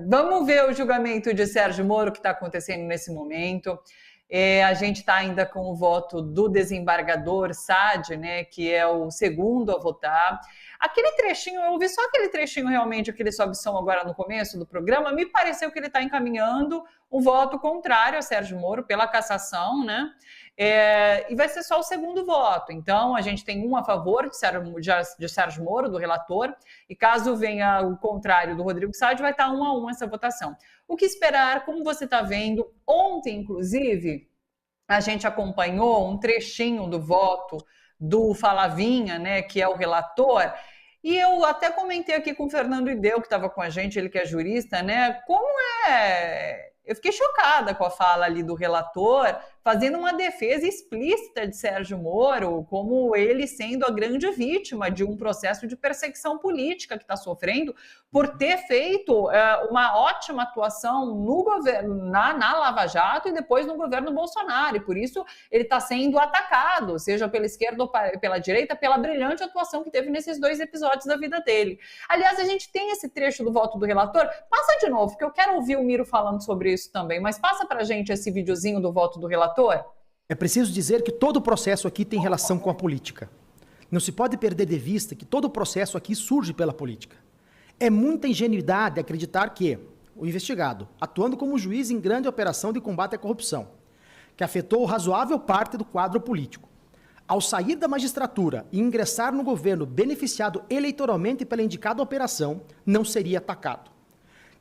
Vamos ver o julgamento de Sérgio Moro que está acontecendo nesse momento. A gente está ainda com o voto do desembargador Sade, né, que é o segundo a votar. Aquele trechinho, eu ouvi só aquele trechinho realmente, aquele sobe som agora no começo do programa, me pareceu que ele está encaminhando um voto contrário a Sérgio Moro pela cassação, né? E vai ser só o segundo voto. Então, a gente tem um a favor de Sérgio Moro, do relator, e caso venha o contrário do Rodrigo Sade, vai estar 1-1 essa votação. O que esperar, como você está vendo, ontem, inclusive, a gente acompanhou um trechinho do voto do Falavinha, né, que é o relator, e eu até comentei aqui com o Fernando Ideu, que estava com a gente, ele que é jurista, né, como eu fiquei chocada com a fala ali do relator, fazendo uma defesa explícita de Sérgio Moro, como ele sendo a grande vítima de um processo de perseguição política que está sofrendo por ter feito uma ótima atuação no governo, na Lava Jato e depois no governo Bolsonaro. E por isso ele está sendo atacado, seja pela esquerda ou pela direita, pela brilhante atuação que teve nesses 2 episódios da vida dele. Aliás, a gente tem esse trecho do voto do relator. Passa de novo, porque eu quero ouvir o Miro falando sobre isso também, mas passa para a gente esse videozinho do voto do relator. É preciso dizer que todo o processo aqui tem relação com a política. Não se pode perder de vista que todo o processo aqui surge pela política. É muita ingenuidade acreditar que o investigado, atuando como juiz em grande operação de combate à corrupção, que afetou razoável parte do quadro político, ao sair da magistratura e ingressar no governo beneficiado eleitoralmente pela indicada operação, não seria atacado.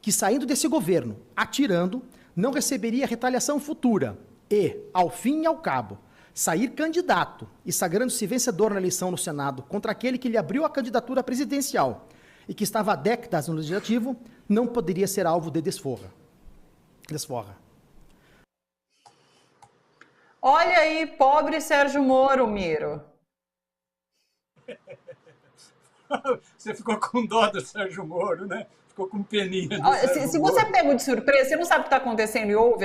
Que saindo desse governo, atirando, não receberia retaliação futura e, ao fim e ao cabo, sair candidato e sagrando-se vencedor na eleição no Senado contra aquele que lhe abriu a candidatura presidencial e que estava há décadas no Legislativo, não poderia ser alvo de desforra. Olha aí, pobre Sérgio Moro, Miro. Você ficou com dó do Sérgio Moro, né? Ficou com peninha do Se você pegou de surpresa, você não sabe o que está acontecendo e ouve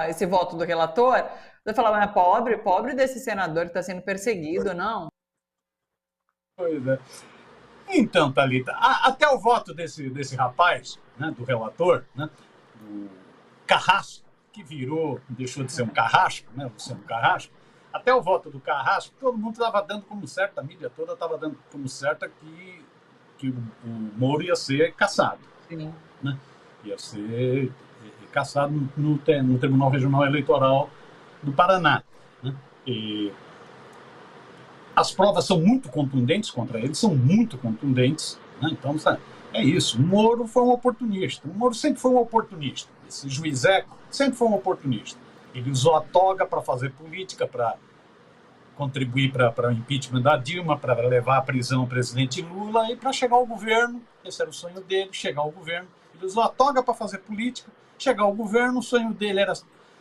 esse voto do relator, você vai falar, mas pobre desse senador que está sendo perseguido, não? Pois é. Então, Thalita, até o voto desse rapaz, né, do relator, né, do Carrasco, que deixou de ser um Carrasco, né, Luciano Carrasco, até o voto do Carrasco, todo mundo estava dando como certo, a mídia toda estava dando como certo que o Moro ia ser cassado. Sim. Né? Ia ser cassado no Tribunal Regional Eleitoral do Paraná. Né? E as provas são muito contundentes contra ele, são muito contundentes. Né? Então, é isso. O Moro foi um oportunista. O Moro sempre foi um oportunista. Esse juizeco sempre foi um oportunista. Ele usou a toga para fazer política, para contribuir para o impeachment da Dilma, para levar à prisão o presidente Lula e para chegar ao governo. Esse era o sonho dele, chegar ao governo. Ele usou a toga para fazer política, chegar ao governo. O sonho dele era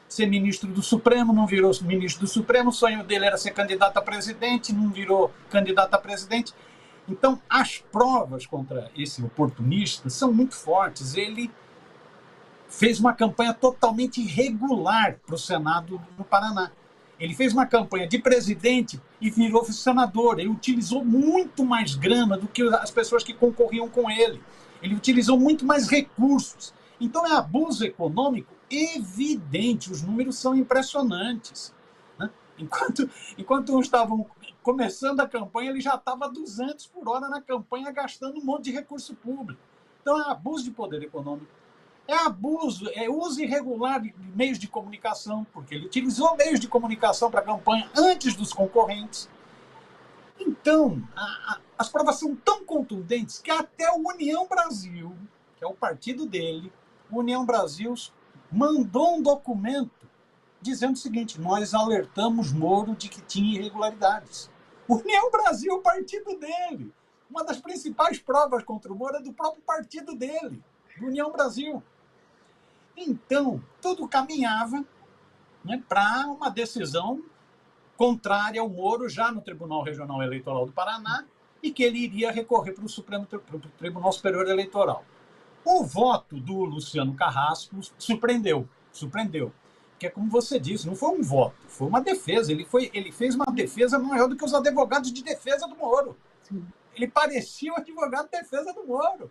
ser ministro do Supremo, não virou ministro do Supremo. O sonho dele era ser candidato a presidente, não virou candidato a presidente. Então, as provas contra esse oportunista são muito fortes. Ele fez uma campanha totalmente irregular para o Senado do Paraná. Ele fez uma campanha de presidente e virou senador. Ele utilizou muito mais grana do que as pessoas que concorriam com ele. Ele utilizou muito mais recursos. Então, é abuso econômico evidente. Os números são impressionantes. Né? Enquanto uns estavam começando a campanha, ele já estava 200 por hora na campanha, gastando um monte de recurso público. Então, é abuso de poder econômico. É abuso, é uso irregular de meios de comunicação, porque ele utilizou meios de comunicação para a campanha antes dos concorrentes. Então, as provas são tão contundentes que até o União Brasil, que é o partido dele, o União Brasil mandou um documento dizendo o seguinte: nós alertamos Moro de que tinha irregularidades. O União Brasil, o partido dele. Uma das principais provas contra o Moro é do próprio partido dele, do União Brasil. Então, tudo caminhava, né, para uma decisão contrária ao Moro já no Tribunal Regional Eleitoral do Paraná e que ele iria recorrer para o Tribunal Superior Eleitoral. O voto do Luciano Carrasco surpreendeu. Porque, como você disse, não foi um voto, foi uma defesa. Ele fez uma defesa maior do que os advogados de defesa do Moro. Sim. Ele parecia o advogado de defesa do Moro.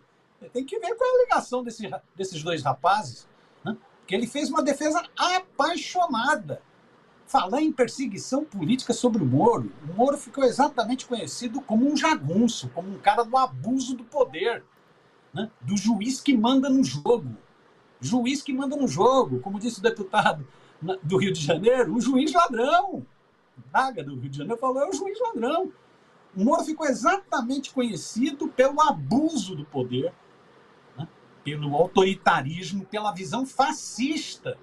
Tem que ver qual é a ligação desses dois rapazes, né? Que ele fez uma defesa apaixonada. Falar em perseguição política sobre o Moro ficou exatamente conhecido como um jagunço, como um cara do abuso do poder, né? Do juiz que manda no jogo. Juiz que manda no jogo, como disse o deputado do Rio de Janeiro, o juiz ladrão. Braga, do Rio de Janeiro, falou, é o juiz ladrão. O Moro ficou exatamente conhecido pelo abuso do poder, né? Pelo autoritarismo, pela visão fascista,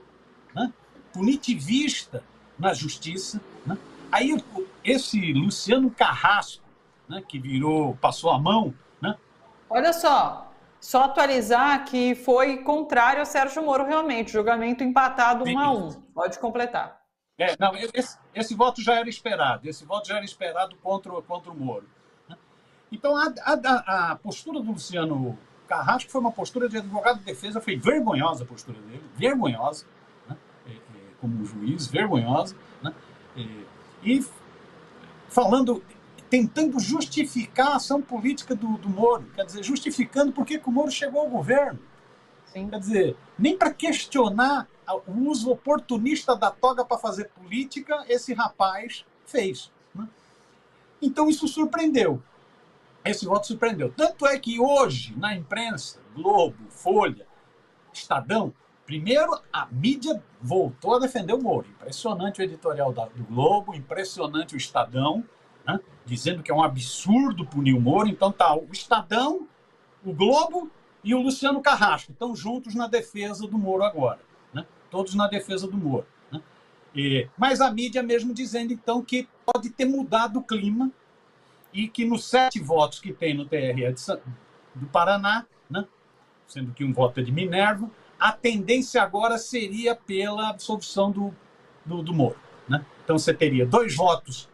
né? Punitivista na justiça, né? Aí esse Luciano Carrasco, né, que passou a mão, né? Olha só atualizar que foi contrário a Sérgio Moro realmente, julgamento empatado 1-1. Pode completar. Não, esse voto já era esperado, contra o Moro, né? Então a postura do Luciano Carrasco foi uma postura de advogado de defesa, foi vergonhosa a postura dele, vergonhosa, né? Como juiz, vergonhosa, né? E falando, tentando justificar a ação política do Moro, quer dizer, justificando por que o Moro chegou ao governo. Sim. Quer dizer, nem para questionar o uso oportunista da toga para fazer política, esse rapaz fez, né? Então isso surpreendeu. Esse voto surpreendeu. Tanto é que hoje, na imprensa, Globo, Folha, Estadão, primeiro, a mídia voltou a defender o Moro. Impressionante o editorial do Globo, impressionante o Estadão, né? Dizendo que é um absurdo punir o Moro. Então tá o Estadão, o Globo e o Luciano Carrasco estão juntos na defesa do Moro agora, né? Todos na defesa do Moro, né? Mas a mídia mesmo dizendo, então, que pode ter mudado o clima e que nos 7 votos que tem no TRE do Paraná, né? Sendo que um voto é de Minerva, a tendência agora seria pela absolvição do Moro, né? Então você teria 2 votos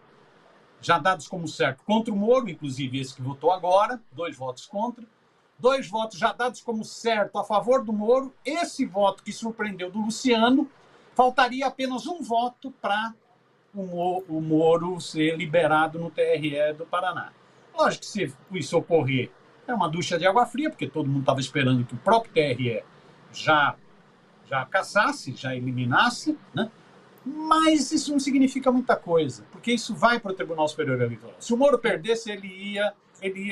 já dados como certo contra o Moro, inclusive esse que votou agora, 2 votos contra, 2 votos já dados como certo a favor do Moro, esse voto que surpreendeu do Luciano, faltaria apenas um voto para o Moro ser liberado no TRE do Paraná. Lógico que se isso ocorrer, é uma ducha de água fria, porque todo mundo estava esperando que o próprio TRE já cassasse, já eliminasse, né? Mas isso não significa muita coisa, porque isso vai para o Tribunal Superior Eleitoral. Se o Moro perdesse, ele ia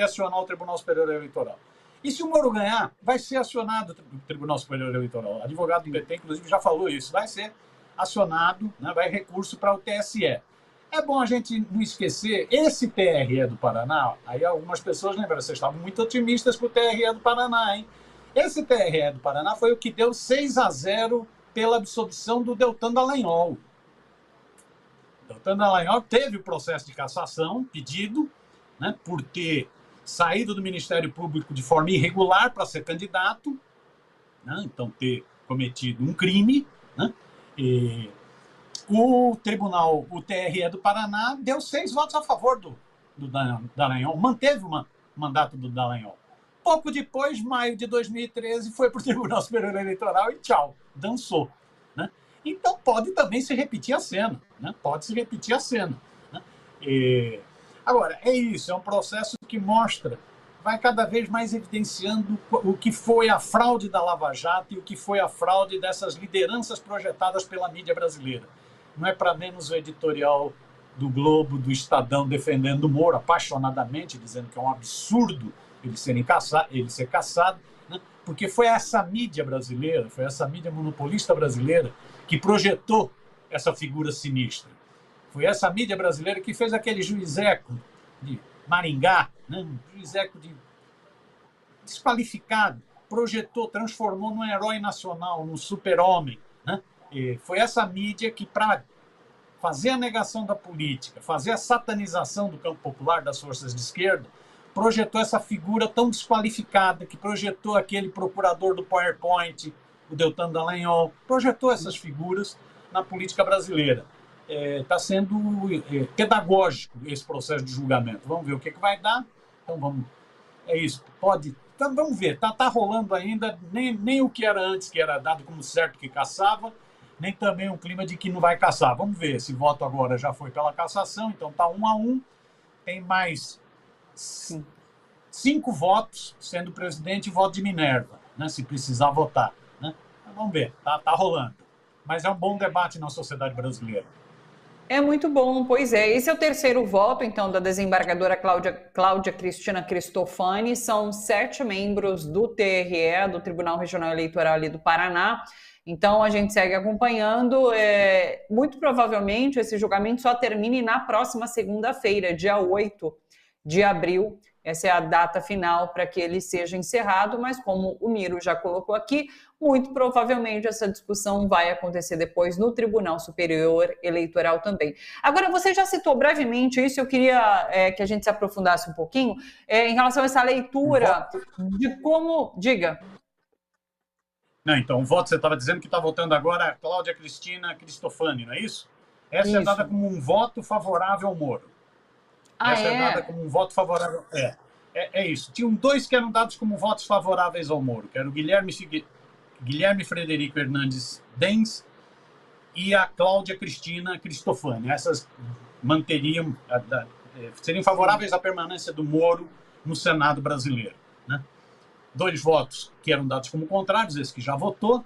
acionar o Tribunal Superior Eleitoral. E se o Moro ganhar, vai ser acionado o Tribunal Superior Eleitoral. O advogado do PT, inclusive, já falou isso. Vai ser acionado, né? Vai recurso para o TSE. É bom a gente não esquecer, esse TRE do Paraná, aí algumas pessoas lembram, vocês estavam muito otimistas com o TRE do Paraná, hein? Esse TRE do Paraná foi o que deu 6-0 pela absolvição do Deltan Dallagnol. Deltan Dallagnol teve o processo de cassação pedido, né, por ter saído do Ministério Público de forma irregular para ser candidato, né, então ter cometido um crime, né, e o TRE do Paraná deu 6 votos a favor do Dallagnol, manteve o mandato do Dallagnol. Pouco depois, maio de 2013, foi para o Tribunal Superior Eleitoral e tchau, dançou, né? Então pode também se repetir a cena, né? Pode se repetir a cena, né? Agora, é isso, é um processo que mostra, vai cada vez mais evidenciando o que foi a fraude da Lava Jato e o que foi a fraude dessas lideranças projetadas pela mídia brasileira. Não é para menos o editorial do Globo, do Estadão, defendendo o Moro apaixonadamente, dizendo que é um absurdo ele ser cassado, né? Porque foi essa mídia brasileira, foi essa mídia monopolista brasileira que projetou essa figura sinistra. Foi essa mídia brasileira que fez aquele juizeco de Maringá, né? Um juizeco desqualificado, projetou, transformou num herói nacional, num super-homem, né? E foi essa mídia que, para fazer a negação da política, fazer a satanização do campo popular das forças de esquerda, projetou essa figura tão desqualificada, que projetou aquele procurador do PowerPoint, o Deltan Dallagnol, projetou essas figuras na política brasileira. Está sendo pedagógico esse processo de julgamento. Vamos ver o que vai dar. Então vamos. É isso. Pode. Então, vamos ver. Tá rolando ainda nem o que era antes, que era dado como certo que caçava, nem também um clima de que não vai caçar. Vamos ver. Esse voto agora já foi pela cassação, então tá 1-1. Tem mais 5 votos, sendo presidente, voto de Minerva, né, se precisar votar. Né? Vamos ver, tá rolando. Mas é um bom debate na sociedade brasileira. É muito bom, pois é. Esse é o terceiro voto, então, da desembargadora Cláudia Cristina Cristofani. São 7 membros do TRE, do Tribunal Regional Eleitoral ali do Paraná. Então, a gente segue acompanhando. Muito provavelmente, esse julgamento só termine na próxima segunda-feira, dia 8 de abril. Essa é a data final para que ele seja encerrado, mas como o Miro já colocou aqui, muito provavelmente essa discussão vai acontecer depois no Tribunal Superior Eleitoral também. Agora, você já citou brevemente isso, eu queria que a gente se aprofundasse um pouquinho em relação a essa leitura de como... Diga. Não, então, o voto, você estava dizendo que está votando agora a Cláudia Cristina Cristofani, não é isso? Essa é dada como um voto favorável ao Moro. Essa é dada como um voto favorável. É isso. Tinham 2 que eram dados como votos favoráveis ao Moro, que era o Guilherme Frederico Hernandes Dens e a Cláudia Cristina Cristofani. Essas seriam favoráveis à permanência do Moro no Senado brasileiro. Né? 2 votos que eram dados como contrários, esse que já votou.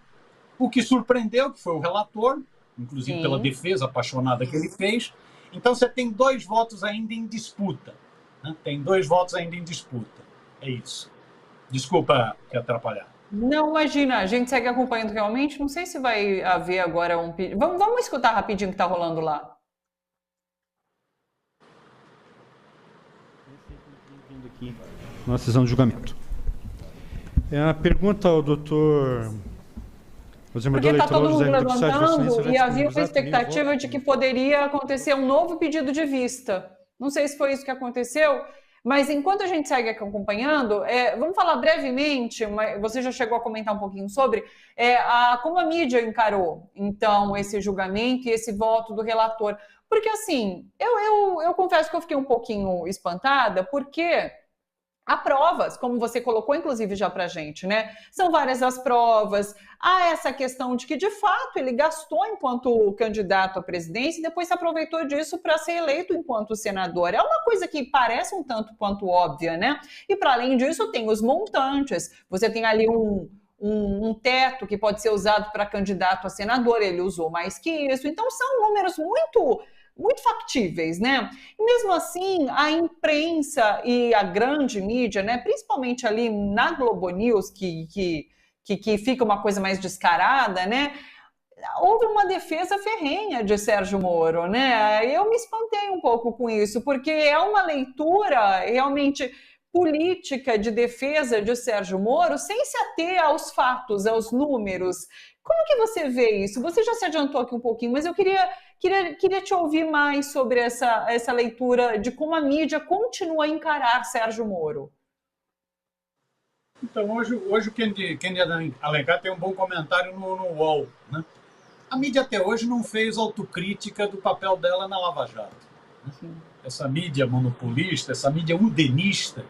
O que surpreendeu, que foi o relator, inclusive pela defesa apaixonada que ele fez. Então, você tem 2 votos ainda em disputa. Né? Tem 2 votos ainda em disputa. É isso. Desculpa te atrapalhar. Não, imagina. A gente segue acompanhando realmente. Não sei se vai haver agora um... Vamos escutar rapidinho o que está rolando lá. Vindo aqui na sessão de julgamento. A pergunta ao doutor... Porque está todo mundo levantando e havia uma expectativa de que poderia acontecer um novo pedido de vista. Não sei se foi isso que aconteceu, mas enquanto a gente segue aqui acompanhando, vamos falar brevemente, você já chegou a comentar um pouquinho sobre como a mídia encarou, então, esse julgamento e esse voto do relator. Porque, assim, eu confesso que eu fiquei um pouquinho espantada, porque... há provas, como você colocou, inclusive, já para a gente, né? São várias as provas. Há essa questão de que, de fato, ele gastou enquanto candidato à presidência e depois se aproveitou disso para ser eleito enquanto senador. É uma coisa que parece um tanto quanto óbvia, né? E, para além disso, tem os montantes. Você tem ali um teto que pode ser usado para candidato a senador, ele usou mais que isso. Então, são números muito factíveis, né? E mesmo assim, a imprensa e a grande mídia, né, principalmente ali na Globo News, que fica uma coisa mais descarada, né? Houve uma defesa ferrenha de Sérgio Moro, né? Eu me espantei um pouco com isso, porque é uma leitura realmente política de defesa de Sérgio Moro sem se ater aos fatos, aos números. Como que você vê isso? Você já se adiantou aqui um pouquinho, mas eu queria te ouvir mais sobre essa leitura de como a mídia continua a encarar Sérgio Moro. Então, hoje o Kendi Alencar tem um bom comentário no UOL. Né? A mídia até hoje não fez autocrítica do papel dela na Lava Jato. Né? Essa mídia monopolista, essa mídia udenista,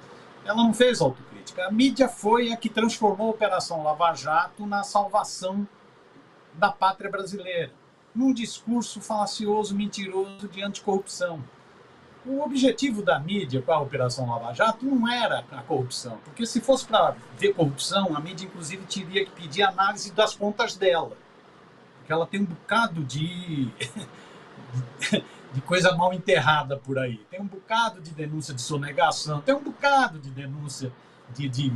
ela não fez autocrítica. A mídia foi a que transformou a Operação Lava Jato na salvação da pátria brasileira, num discurso falacioso, mentiroso de anticorrupção. O objetivo da mídia com a Operação Lava Jato não era a corrupção, porque se fosse para ver corrupção, a mídia inclusive teria que pedir análise das contas dela, porque ela tem um bocado de coisa mal enterrada por aí, tem um bocado de denúncia de sonegação, tem um bocado de denúncia de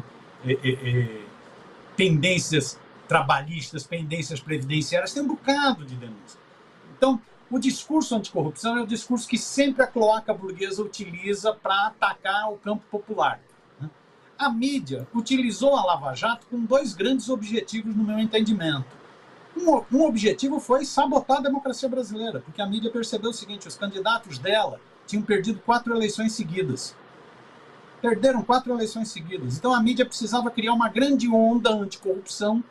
pendências trabalhistas, pendências previdenciárias, tem um bocado de denúncia. Então, o discurso anticorrupção é o discurso que sempre a cloaca burguesa utiliza para atacar o campo popular. A mídia utilizou a Lava Jato com 2 grandes objetivos, no meu entendimento. Um objetivo foi sabotar a democracia brasileira, porque a mídia percebeu o seguinte: os candidatos dela tinham perdido 4 eleições seguidas. Perderam 4 eleições seguidas. Então, a mídia precisava criar uma grande onda anticorrupção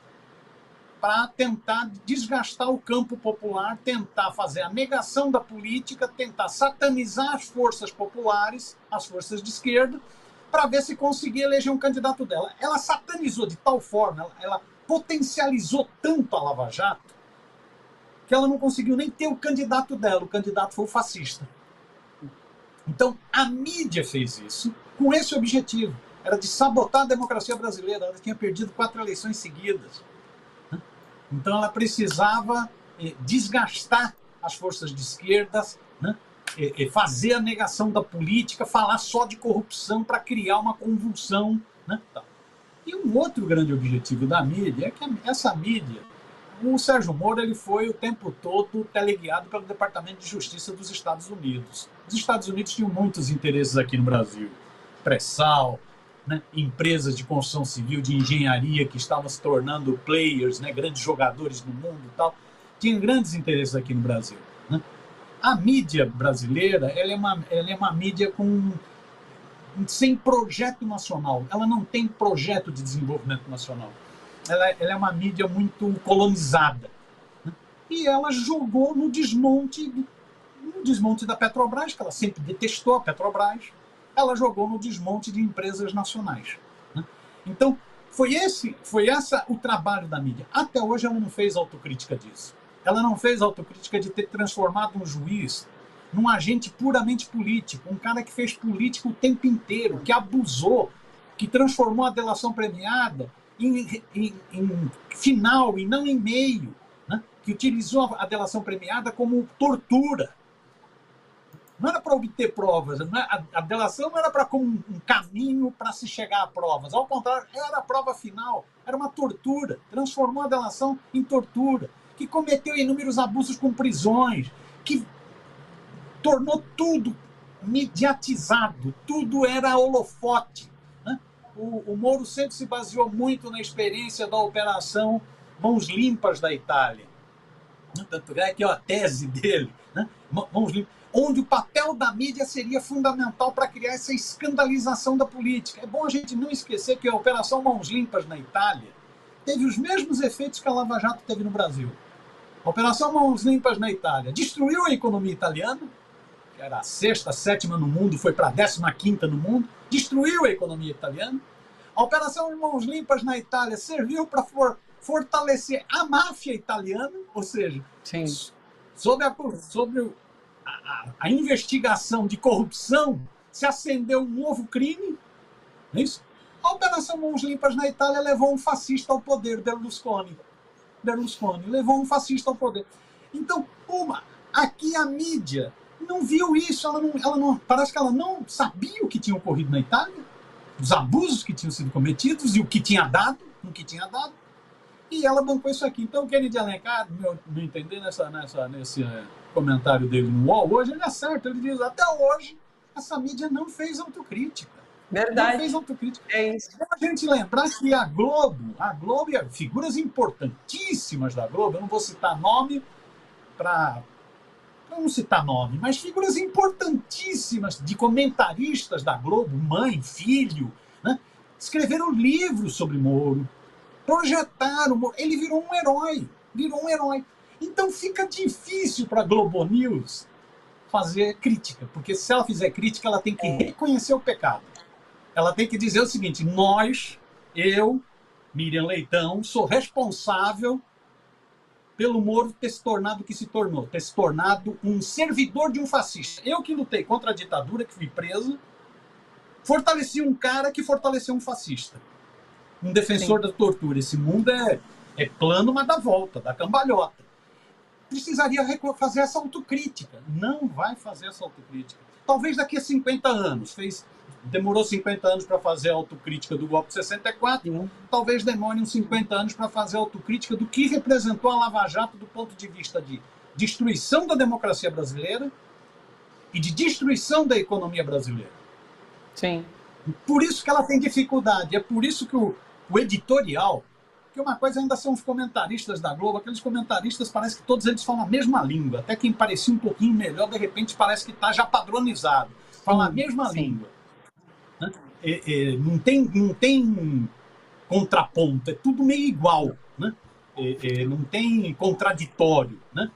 para tentar desgastar o campo popular, tentar fazer a negação da política, tentar satanizar as forças populares, as forças de esquerda, para ver se conseguia eleger um candidato dela. Ela satanizou de tal forma, ela potencializou tanto a Lava Jato, que ela não conseguiu nem ter o candidato dela. O candidato foi o fascista. Então, a mídia fez isso com esse objetivo. era de sabotar a democracia brasileira. Ela tinha perdido 4 eleições seguidas. Então ela precisava desgastar as forças de esquerda, né? Fazer a negação da política, falar só de corrupção para criar uma convulsão. Né? E um outro grande objetivo da mídia é que essa mídia, o Sérgio Moro, ele foi o tempo todo teleguiado pelo Departamento de Justiça dos Estados Unidos. Os Estados Unidos tinham muitos interesses aqui no Brasil. Pré-sal, né? Empresas de construção civil, de engenharia que estavam se tornando players, né? Grandes jogadores no mundo e tal. Tinham grandes interesses aqui no Brasil. Né? A mídia brasileira, ela é uma mídia sem projeto nacional. Ela não tem projeto de desenvolvimento nacional. Ela é uma mídia muito colonizada. Né? E ela jogou no desmonte da Petrobras, que ela sempre detestou a Petrobras. Ela jogou no desmonte de empresas nacionais. Né? Então, foi esse o trabalho da mídia. Até hoje ela não fez autocrítica disso. Ela não fez autocrítica de ter transformado um juiz num agente puramente político, um cara que fez política o tempo inteiro, que abusou, que transformou a delação premiada em final e não em meio, né? Que utilizou a delação premiada como tortura. Não era para obter provas, a delação não era como um caminho para se chegar a provas, ao contrário, era a prova final, era uma tortura, transformou a delação em tortura, que cometeu inúmeros abusos com prisões, que tornou tudo mediatizado, tudo era holofote. Né? O Moro sempre se baseou muito na experiência da Operação Mãos Limpas da Itália. Tanto é que a tese dele, né? Mãos Limpas, onde o papel da mídia seria fundamental para criar essa escandalização da política. É bom a gente não esquecer que a Operação Mãos Limpas na Itália teve os mesmos efeitos que a Lava Jato teve no Brasil. A Operação Mãos Limpas na Itália destruiu a economia italiana, que era a 6ª, 7ª no mundo, foi para a 15ª no mundo, destruiu a economia italiana. A Operação Mãos Limpas na Itália serviu para fortalecer a máfia italiana, ou seja, sim, sobre a investigação de corrupção, se acendeu um novo crime. Não é isso? A Operação Mãos Limpas na Itália levou um fascista ao poder, Berlusconi levou um fascista ao poder. Então, aqui a mídia não viu isso, ela não, parece que ela não sabia o que tinha ocorrido na Itália, os abusos que tinham sido cometidos e o que tinha dado, e ela bancou isso aqui. Então, o Kennedy Alencar, me entender nesse comentário dele no UOL, hoje ele acerta, ele diz, até hoje, essa mídia não fez autocrítica. Verdade. Não fez autocrítica. É isso. É a gente lembrar que a Globo e figuras importantíssimas da Globo, eu não vou citar nome para não citar nome, mas figuras importantíssimas de comentaristas da Globo, mãe, filho, né? Escreveram livros sobre Moro, projetaram Moro, ele virou um herói. Então fica difícil para a Globo News fazer crítica, porque se ela fizer crítica, ela tem que reconhecer o pecado. Ela tem que dizer o seguinte, eu, Miriam Leitão, sou responsável pelo Moro ter se tornado o que se tornou, ter se tornado um servidor de um fascista. Eu que lutei contra a ditadura, que fui presa, fortaleci um cara que fortaleceu um fascista. Um defensor da tortura. Esse mundo é plano, mas dá volta, dá cambalhota. Precisaria fazer essa autocrítica. Não vai fazer essa autocrítica. Talvez daqui a 50 anos. Demorou 50 anos para fazer a autocrítica do golpe de 64. Talvez demore uns 50 anos para fazer a autocrítica do que representou a Lava Jato do ponto de vista de destruição da democracia brasileira e de destruição da economia brasileira. Sim. Por isso que ela tem dificuldade. É por isso que o editorial, que uma coisa ainda são os comentaristas da Globo, aqueles comentaristas parece que todos eles falam a mesma língua, até quem parecia um pouquinho melhor, de repente parece que está já padronizado, fala a mesma língua. Né? Não tem contraponto, é tudo meio igual, né? Não tem contraditório, né?